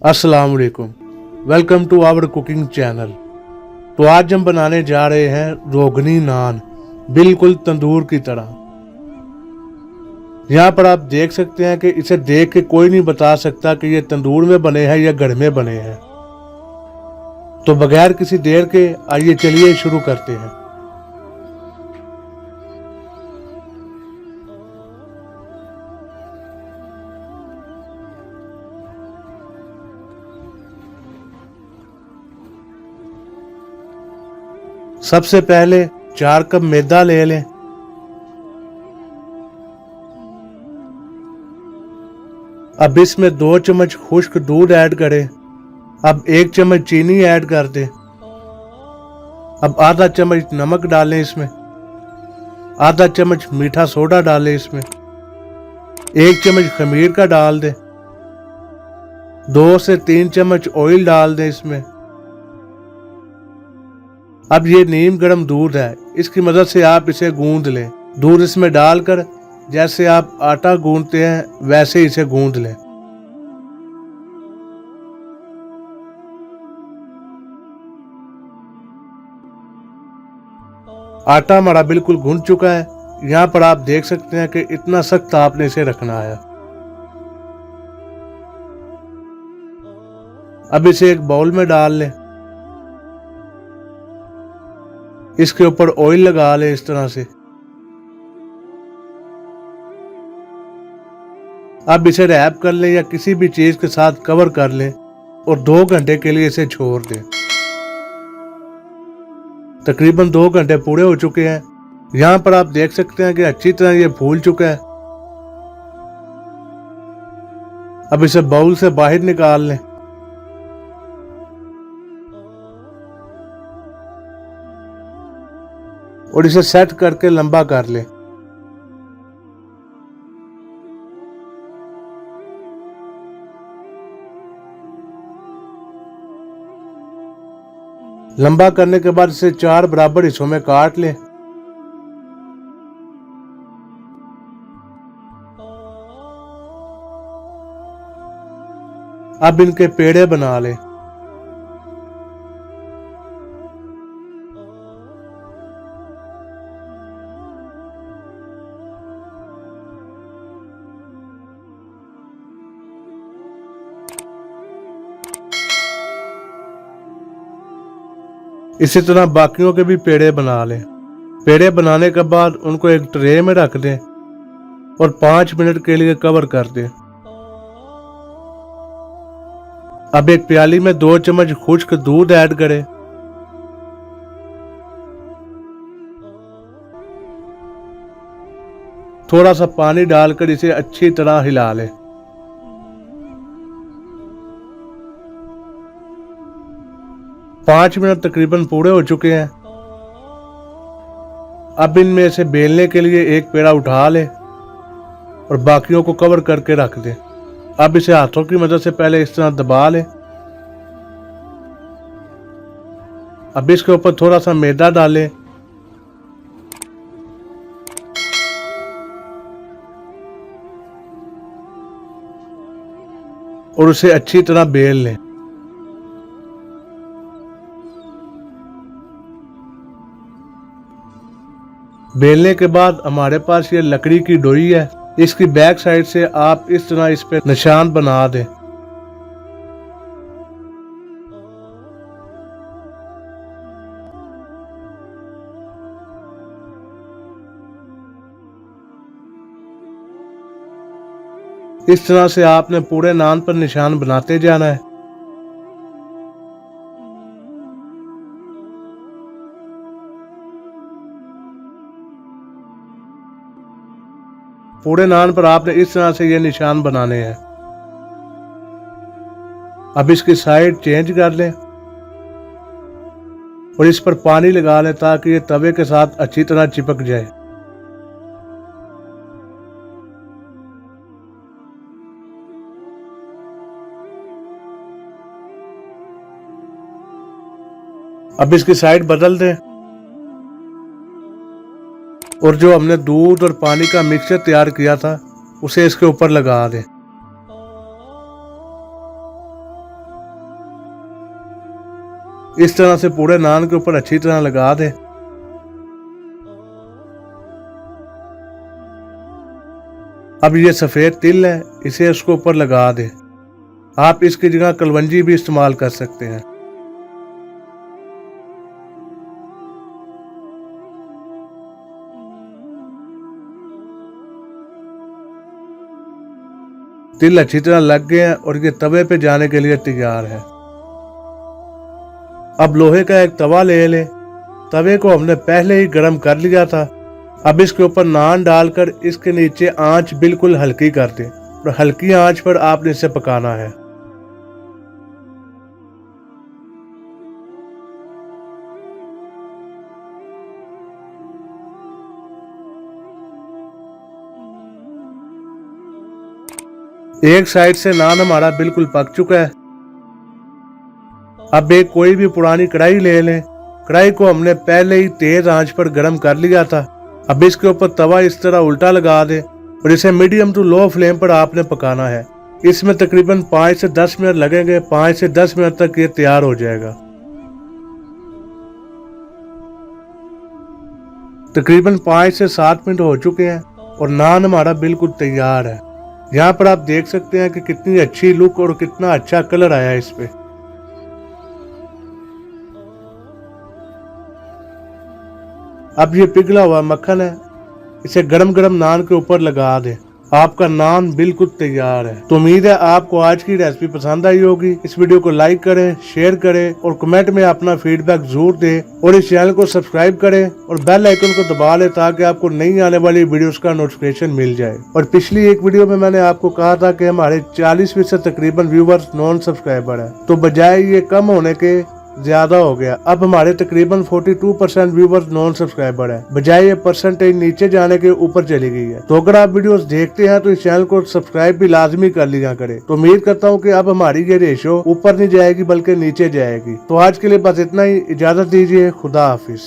अस्सलाम वालेकुम। Welcome to our cooking channel. तो आज हम बनाने जा रहे हैं रोगनी नान, बिल्कुल तंदूर की तरह। यहाँ पर आप देख सकते हैं कि इसे देख के कोई नहीं बता सकता कि ये तंदूर में बने हैं या घर में बने हैं। तो बगैर किसी देर के आइए चलिए शुरू करते हैं। सबसे पहले 4 कप मैदा ले लें। अब इसमें 2 चम्मच खुश्क दूध ऐड करें। अब 1 चम्मच चीनी ऐड कर दें। अब आधा चम्मच नमक डालें इसमें। आधा चम्मच मीठा सोडा डालें इसमें। 1 चम्मच खमीर का डाल दें। 2 से 3 चम्मच ऑयल डाल दें इसमें। अब ये नीम गर्म दूध है, इसकी मदद से आप इसे गूंद लें। दूध इसमें डालकर जैसे आप आटा गूंदते हैं वैसे इसे गूंद लें। आटा हमारा बिल्कुल गूंद चुका है। यहाँ पर आप देख सकते हैं कि इतना सख्त आपने इसे रखना है। अब इसे एक बाउल में डाल लें। इसके ऊपर ऑयल लगा लें इस तरह से। अब इसे रैप कर लें या किसी भी चीज के साथ कवर कर लें और 2 घंटे के लिए इसे छोड़ दें। तकरीबन 2 घंटे पूरे हो चुके हैं। यहाँ पर आप देख सकते हैं कि अच्छी तरह ये फूल चुका है। अब इसे बाउल से बाहर निकाल लें। और इसे सेट करके लंबा कर लें। लंबा करने के बाद इसे 4 बराबर हिस्सों में काट लें। अब इनके पेड़े बना लें। इसी तरह बाकियों के भी पेड़े बना लें। पेड़े बनाने के बाद उनको एक ट्रे में रख दें और 5 मिनट के लिए कवर कर दें। अब एक प्याली में 2 चम्मच खुश्क दूध ऐड करें। थोड़ा सा पानी डालकर इसे अच्छी तरह हिला लें। पाँच मिनट तकरीबन पूरे हो चुके हैं। अब इनमें से बेलने के लिए एक पेड़ा उठा लें और बाकियों को कवर करके रख दें। अब इसे हाथों की मदद से पहले इस तरह दबा लें। अब इसके ऊपर थोड़ा सा मैदा डालें और उसे अच्छी तरह बेल लें। बेलने के बाद हमारे पास ये लकड़ी की डोई है। इसकी बैक साइड से आप इस तरह इस पे निशान बना दें। इस तरह से आपने पूरे नान पर निशान बनाते जाना है। पूरे नान पर आपने इस तरह से ये निशान बनाने हैं। अब इसकी साइड चेंज कर लें और इस पर पानी लगा लें ताकि ये तवे के साथ अच्छी तरह चिपक जाए। अब इसकी साइड बदल दें और जो हमने दूध और पानी का मिक्सचर तैयार किया था उसे इसके ऊपर लगा दें। इस तरह से पूरे नान के ऊपर अच्छी तरह लगा दें। अब ये सफ़ेद तिल है, इसे उसके ऊपर लगा दें। आप इसकी जगह कलवंजी भी इस्तेमाल कर सकते हैं। तिल अच्छी तरह लग गए हैं और ये तवे पे जाने के लिए तैयार है। अब लोहे का एक तवा ले लें। तवे को हमने पहले ही गर्म कर लिया था। अब इसके ऊपर नान डालकर इसके नीचे आंच बिल्कुल हल्की कर दें और हल्की आंच पर आपने इसे पकाना है। एक साइड से नान हमारा बिल्कुल पक चुका है। अब एक कोई भी पुरानी कढ़ाई ले लें। कढ़ाई को हमने पहले ही तेज आंच पर गर्म कर लिया था। अब इसके ऊपर तवा इस तरह उल्टा लगा दें और इसे मीडियम टू लो फ्लेम पर आपने पकाना है। इसमें तकरीबन 5 से 10 मिनट लगेंगे। 5 से 10 मिनट तक ये तैयार हो जाएगा। तकरीबन 5 से 7 मिनट हो चुके हैं और नान हमारा बिल्कुल तैयार है। यहाँ पर आप देख सकते हैं कि कितनी अच्छी लुक और कितना अच्छा कलर आया है इस पे। अब ये पिघला हुआ मक्खन है, इसे गरम गरम नान के ऊपर लगा दें। आपका नान बिल्कुल तैयार है। तो उम्मीद है आपको आज की रेसिपी पसंद आई होगी। इस वीडियो को लाइक करें, शेयर करें और कमेंट में अपना फीडबैक जरूर दें और इस चैनल को सब्सक्राइब करें और बेल आइकन को दबा लें ताकि आपको नई आने वाली वीडियोस का नोटिफिकेशन मिल जाए। और पिछली एक वीडियो में मैंने आपको कहा था कि हमारे 40% तकरीबन व्यूवर्स नॉन सब्सक्राइबर है, तो बजाय ये कम होने के ज्यादा हो गया। अब हमारे तकरीबन 42% व्यूवर्स नॉन सब्सक्राइबर है, बजाय ये परसेंटेज नीचे जाने के ऊपर चली गई है। तो अगर आप वीडियोस देखते हैं तो इस चैनल को सब्सक्राइब भी लाजमी कर लिया करें। तो उम्मीद करता हूँ कि अब हमारी ये रेशो ऊपर नहीं जाएगी बल्कि नीचे जाएगी। तो आज के लिए बस इतना ही। इजाजत दीजिए। खुदा हाफिज।